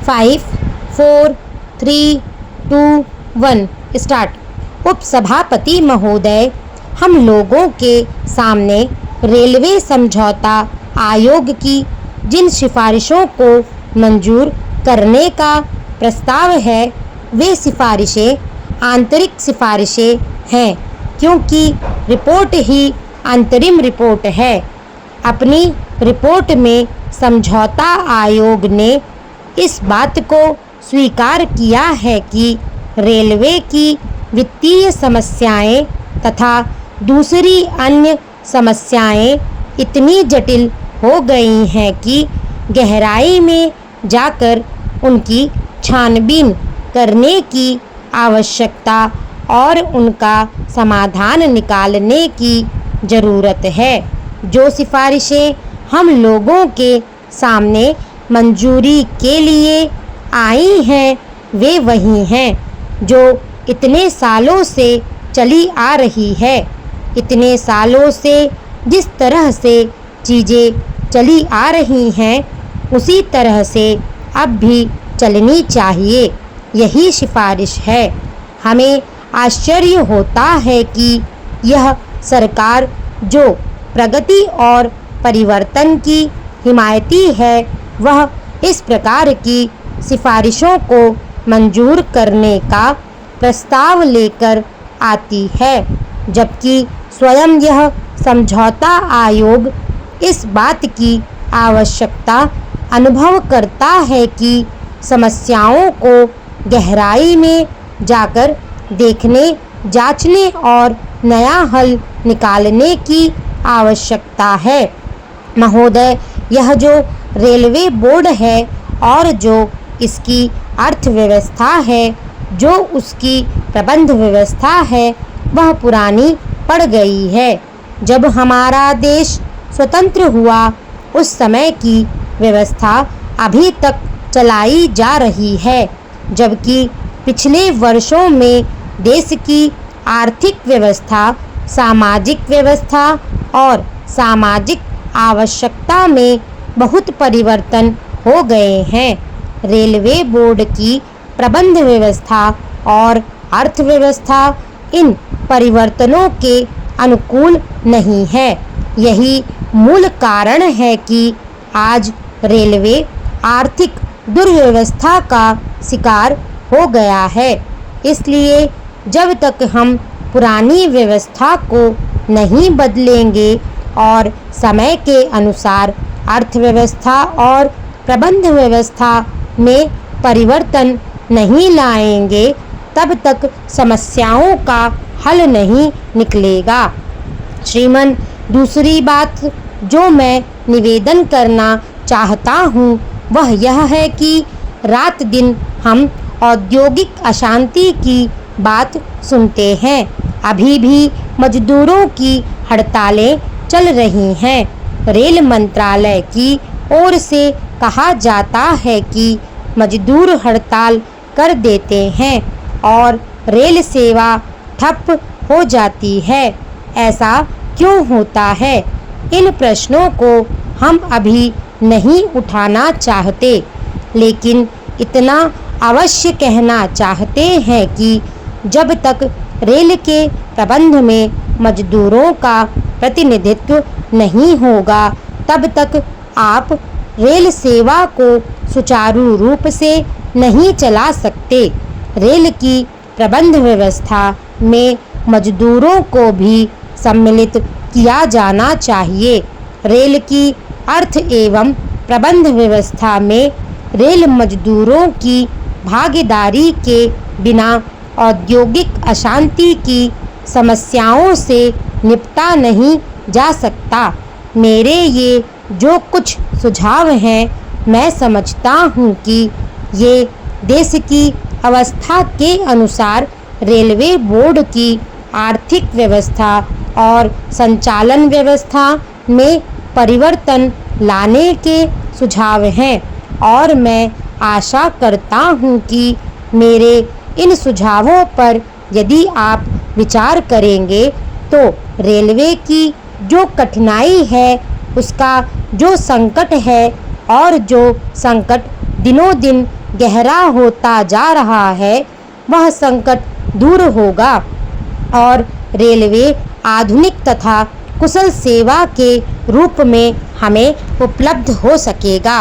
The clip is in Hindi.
5, 4, 3, 2, 1 स्टार्ट। उपसभापति महोदय, हम लोगों के सामने रेलवे समझौता आयोग की जिन सिफारिशों को मंजूर करने का प्रस्ताव है वे सिफारिशें आंतरिक सिफारिशें हैं, क्योंकि रिपोर्ट ही अंतरिम रिपोर्ट है। अपनी रिपोर्ट में समझौता आयोग ने इस बात को स्वीकार किया है कि रेलवे की वित्तीय समस्याएं तथा दूसरी अन्य समस्याएं इतनी जटिल हो गई हैं कि गहराई में जाकर उनकी छानबीन करने की आवश्यकता और उनका समाधान निकालने की ज़रूरत है। जो सिफारिशें हम लोगों के सामने मंजूरी के लिए आई हैं वे वही हैं जो इतने सालों से चली आ रही है। इतने सालों से जिस तरह से चीज़ें चली आ रही हैं उसी तरह से अब भी चलनी चाहिए, यही सिफारिश है। हमें आश्चर्य होता है कि यह सरकार जो प्रगति और परिवर्तन की हिमायती है वह इस प्रकार की सिफारिशों को मंजूर करने का प्रस्ताव लेकर आती है, जबकि स्वयं यह समझौता आयोग इस बात की आवश्यकता अनुभव करता है कि समस्याओं को गहराई में जाकर देखने, जांचने और नया हल निकालने की आवश्यकता है। महोदय, यह जो रेलवे बोर्ड है और जो इसकी अर्थव्यवस्था है, जो उसकी प्रबंध व्यवस्था है, वह पुरानी पड़ गई है। जब हमारा देश स्वतंत्र हुआ उस समय की व्यवस्था अभी तक चलाई जा रही है, जबकि पिछले वर्षों में देश की आर्थिक व्यवस्था, सामाजिक व्यवस्था और सामाजिक आवश्यकता में बहुत परिवर्तन हो गए हैं। रेलवे बोर्ड की प्रबंध व्यवस्था और अर्थव्यवस्था इन परिवर्तनों के अनुकूल नहीं है। यही मूल कारण है कि आज रेलवे आर्थिक दुर्व्यवस्था का शिकार हो गया है। इसलिए जब तक हम पुरानी व्यवस्था को नहीं बदलेंगे और समय के अनुसार अर्थव्यवस्था और प्रबंध व्यवस्था में परिवर्तन नहीं लाएंगे, तब तक समस्याओं का हल नहीं निकलेगा। श्रीमान, दूसरी बात जो मैं निवेदन करना चाहता हूँ वह यह है कि रात दिन हम औद्योगिक अशांति की बात सुनते हैं। अभी भी मजदूरों की हड़तालें चल रही हैं। रेल मंत्रालय की ओर से कहा जाता है कि मजदूर हड़ताल कर देते हैं और रेल सेवा ठप हो जाती है। ऐसा क्यों होता है? इन प्रश्नों को हम अभी नहीं उठाना चाहते, लेकिन इतना अवश्य कहना चाहते हैं कि जब तक रेल के प्रबंध में मजदूरों का प्रतिनिधित्व नहीं होगा, तब तक आप रेल सेवा को सुचारू रूप से नहीं चला सकते। रेल की प्रबंध व्यवस्था में मजदूरों को भी सम्मिलित किया जाना चाहिए। रेल की अर्थ एवं प्रबंध व्यवस्था में रेल मजदूरों की भागीदारी के बिना औद्योगिक अशांति की समस्याओं से निपटा नहीं जा सकता। मेरे ये जो कुछ सुझाव हैं, मैं समझता हूँ कि ये देश की अवस्था के अनुसार रेलवे बोर्ड की आर्थिक व्यवस्था और संचालन व्यवस्था में परिवर्तन लाने के सुझाव हैं और मैं आशा करता हूँ कि मेरे इन सुझावों पर यदि आप विचार करेंगे तो रेलवे की जो कठिनाई है, उसका जो संकट है और जो संकट दिनों दिन गहरा होता जा रहा है, वह संकट दूर होगा और रेलवे आधुनिक तथा कुशल सेवा के रूप में हमें उपलब्ध हो सकेगा।